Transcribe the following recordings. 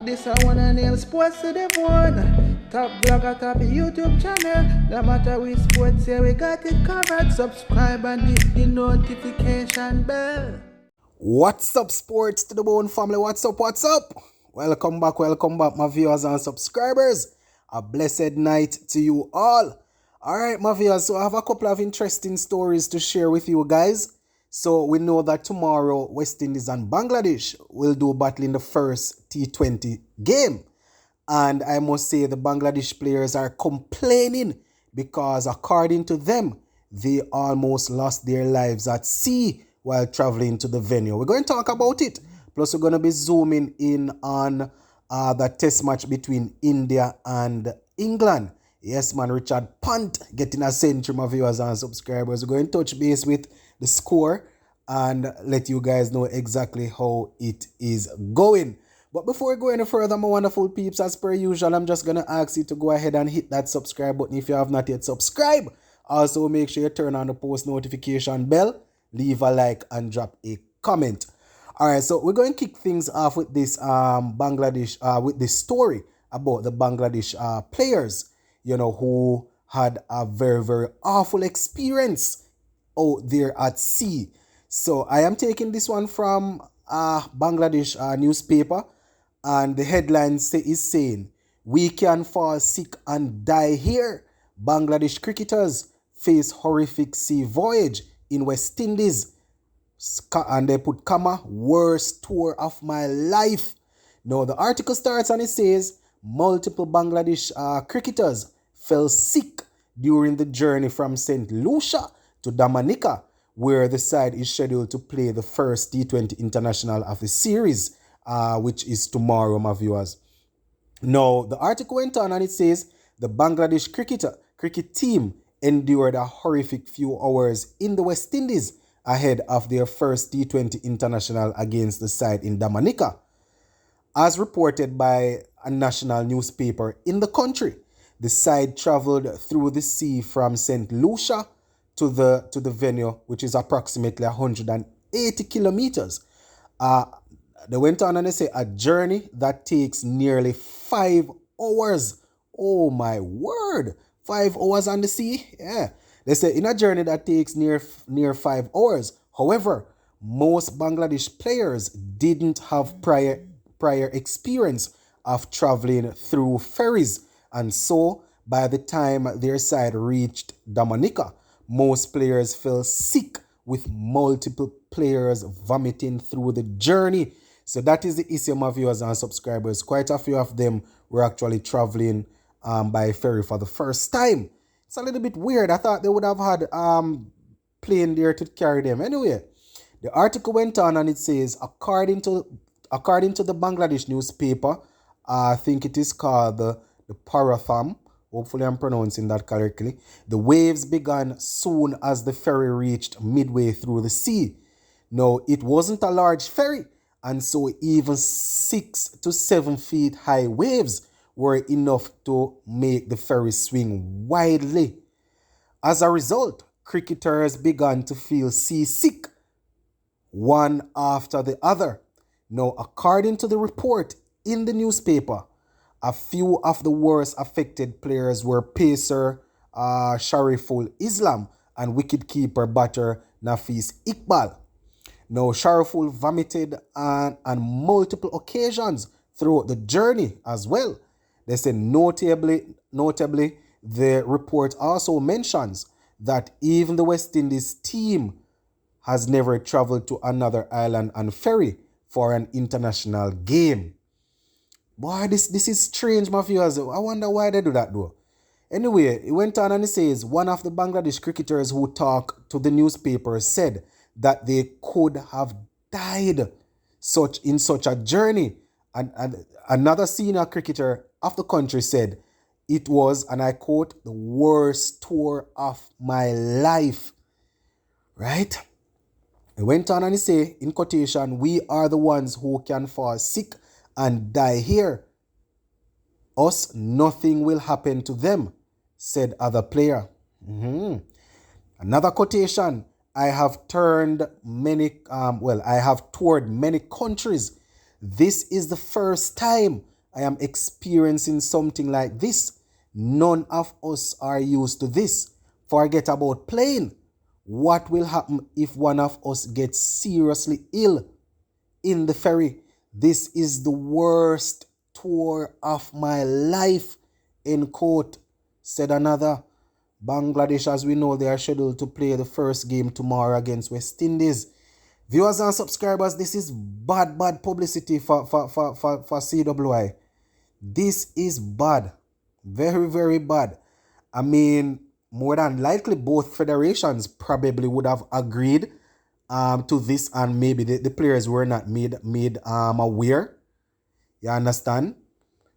This I wanna nail sports to the bone. Top blogger, top YouTube channel. No matter which sports, yeah, we got it covered. Subscribe and hit the notification bell. What's up, sports to the bone family? What's up? What's up? Welcome back, my viewers and subscribers. A blessed night to you all. All right, my viewers. So I have a couple of interesting stories to share with you guys. So we know that tomorrow West Indies and Bangladesh will do battle in the first T20 game. And I must say the Bangladesh players are complaining because according to them, they almost lost their lives at sea while traveling to the venue. We're going to talk about it. Plus, we're going to be zooming in on the test match between India and England. Yes, man, Richard Punt getting a century, my viewers and subscribers. We're going to touch base with the score and let you guys know exactly how it is going. But before we go any further, my wonderful peeps, as per usual, I'm just going to ask you to go ahead and hit that subscribe button if you have not yet subscribed. Also, make sure you turn on the post notification bell, leave a like, and drop a comment. All right, so we're going to kick things off with this with this story about the Bangladesh players, who had a very, very awful experience out there at sea. So I am taking this one from Bangladesh newspaper, and the headline is saying, "We can fall sick and die here. Bangladesh cricketers face horrific sea voyage in West Indies." And they put comma, "worst tour of my life." Now the article starts and it says, multiple Bangladesh cricketers fell sick during the journey from St. Lucia to Dominica, where the side is scheduled to play the first T20 international of the series, which is tomorrow, my viewers. Now, the article went on and it says the Bangladesh cricket team endured a horrific few hours in the West Indies ahead of their first T20 international against the side in Dominica. As reported by a national newspaper in the country, the side traveled through the sea from St. Lucia to the venue, which is approximately 180 kilometers. They went on and they say a journey that takes nearly 5 hours. Oh my word, 5 hours on the sea? Yeah. They say in a journey that takes near 5 hours. However, most Bangladesh players didn't have prior experience of traveling through ferries, and so by the time their side reached Dominica, most players fell sick with multiple players vomiting through the journey. So that is the issue, my viewers and subscribers. Quite a few of them were actually traveling by ferry for the first time. It's a little bit weird. I thought they would have had plane there to carry them. Anyway, the article went on and it says, according to the Bangladesh newspaper, I think it is called the Paratham. Hopefully I'm pronouncing that correctly. The waves began soon as the ferry reached midway through the sea. Now, it wasn't a large ferry, and so even 6 to 7 feet high waves were enough to make the ferry swing wildly. As a result, cricketers began to feel seasick, one after the other. Now, according to the report in the newspaper, a few of the worst affected players were pacer Shariful Islam and wicketkeeper batter Nafis Iqbal. Now, Shariful vomited on multiple occasions throughout the journey as well. They say notably, the report also mentions that even the West Indies team has never traveled to another island and ferry for an international game. Boy, this is strange, my viewers. I wonder why they do that though. Anyway, it went on and it says one of the Bangladesh cricketers who talked to the newspaper said that they could have died in such a journey. And another senior cricketer of the country said it was, and I quote, "the worst tour of my life." Right? It went on and he said, in quotation, "We are the ones who can fall sick and die here. Us, nothing will happen to them," said other player. Another quotation, I have toured many countries. This is the first time I am experiencing something like this. None of us are used to this. Forget about playing. What will happen if one of us gets seriously ill in the ferry? This is the worst tour of my life, end quote, said another. Bangladesh, as we know, they are scheduled to play the first game tomorrow against West Indies. Viewers and subscribers, this is bad publicity for CWI. This is bad. Very, very bad. I mean, more than likely, both federations probably would have agreed to this, and maybe the players were not made aware. You understand?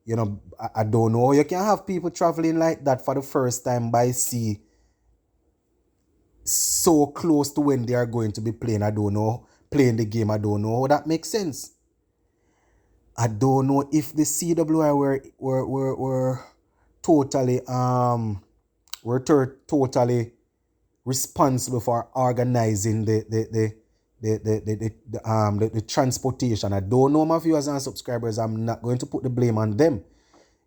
You know, I don't know. You can have people traveling like that for the first time by sea so close to when they are going to be playing. I don't know. Playing the game. I don't know how that makes sense. I don't know if the CWI were totally totally responsible for organizing the transportation. I don't know, my viewers and subscribers. I'm not going to put the blame on them.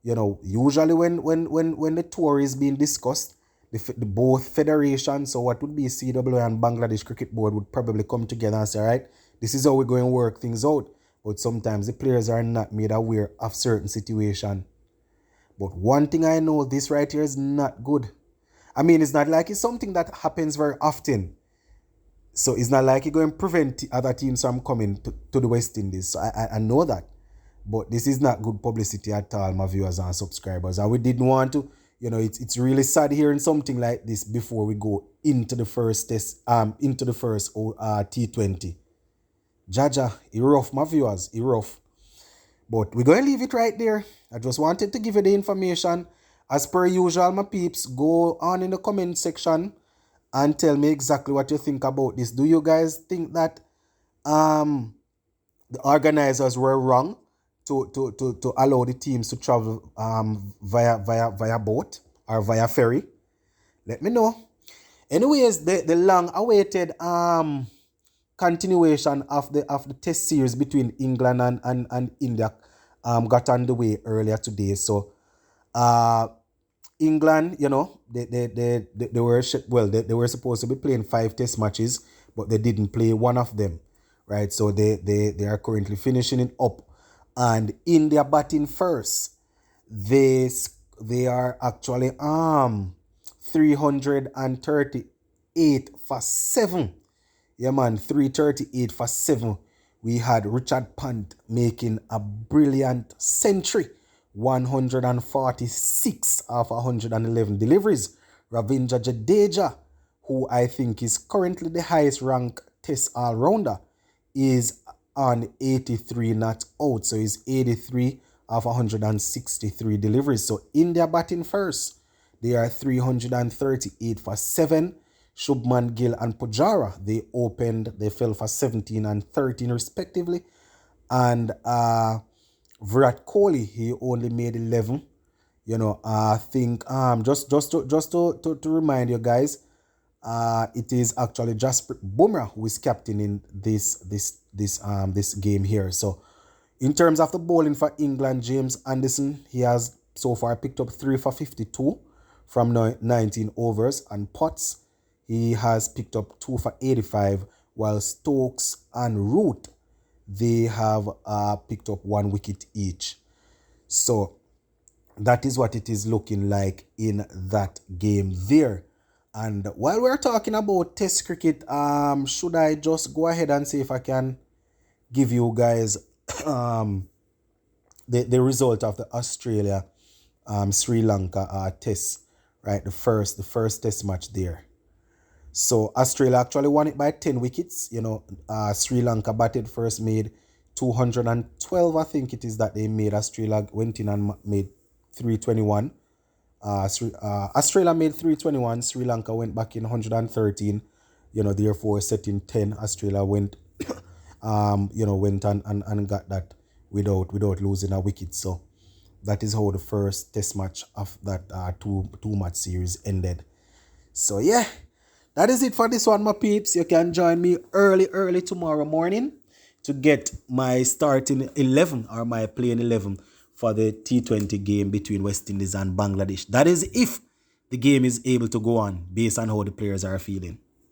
You know, usually when the tour is being discussed, the both federations, so what would be CWI and Bangladesh Cricket Board, would probably come together and say, all right, this is how we're going to work things out. But sometimes the players are not made aware of certain situation. But one thing I know, this right here is not good. I mean, it's not like it's something that happens very often. So it's not like you're going to prevent other teams from coming to the West Indies. So I know that. But this is not good publicity at all, my viewers and subscribers. And we didn't want to, you know, it's really sad hearing something like this before we go into the first test, into the first T20. Jaja, it rough, my viewers, it rough. But we're going to leave it right there. I just wanted to give you the information. As per usual, my peeps, go on in the comment section and tell me exactly what you think about this. Do you guys think that the organizers were wrong to allow the teams to travel via boat or via ferry? Let me know. Anyways, the long-awaited continuation of the test series between England and India got underway earlier today. So England, you know, they were supposed to be playing 5 test matches, but they didn't play one of them, right? So they are currently finishing it up, and India batting first. They are actually 338 for 7. Yeah, man, 338 for 7. We had Richard Pant making a brilliant century. 146 of 111 deliveries. Ravindra Jadeja, who I think is currently the highest ranked test all-rounder, is on 83 not out. So he's 83 of 163 deliveries. So India batting first. They are 338 for 7. Shubman Gill and Pujara, they fell for 17 and 13 respectively. And Virat Kohli, he only made 11. You know, I think just to remind you guys, it is actually Jasprit Bumrah who is captaining this game here. So in terms of the bowling for England, James Anderson, he has so far picked up 3 for 52 from 19 overs, and Potts, he has picked up 2 for 85, while Stokes and Root, they have picked up 1 wicket each. So that is what it is looking like in that game there. And while we're talking about Test cricket, should I just go ahead and see if I can give you guys the result of the Australia Sri Lanka test, right? The first test match there. So Australia actually won it by 10 wickets. You know, Sri Lanka batted first, made 212, I think it is, that they made. Australia went in and made 321. Australia made 321. Sri Lanka went back in 113. You know, therefore setting 10. Australia went, went and got that without losing a wicket. So that is how the first test match of that two match series ended. So yeah. That is it for this one, my peeps. You can join me early tomorrow morning to get my starting 11 or my playing 11 for the T20 game between West Indies and Bangladesh. That is if the game is able to go on based on how the players are feeling.